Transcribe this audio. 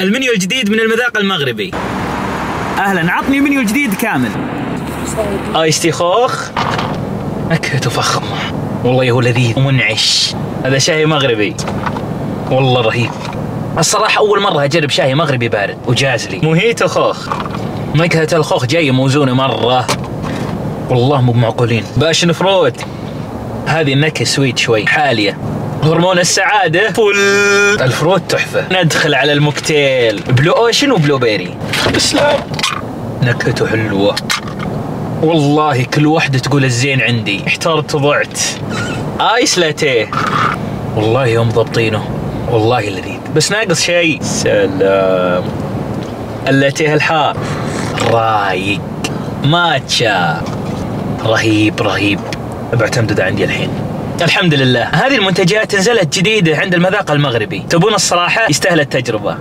المنيو الجديد من المذاق المغربي. اهلا، عطني المنيو الجديد كامل. ايستي خوخ، نكهته فخمة والله، هو لذيذ ومنعش. هذا شاي مغربي والله رهيب. الصراحة أول مرة أجرب شاي مغربي بارد وجاز لي. موهيتو خوخ، نكهة الخوخ جاية موزونة مرة والله، مو معقولين. باشن فروت، هذه النكهة سويت شوي حالية. هرمون السعادة فل. الفروت تحفة. ندخل على الموكتيل، بلو اوشن وبلو بيري. اسلام، نكهته حلوة والله، كل واحدة تقول الزين عندي. احترت وضعت. ايس لاتيه والله يوم ضبطينه والله لذيذ، بس ناقص شيء. سلام. اللاتيه الحار رايق. ماتشا رهيب رهيب، بعتمد عندي الحين الحمد لله. هذه المنتجات نزلت جديدة عند المذاق المغربي، تبون الصراحة يستاهل التجربة.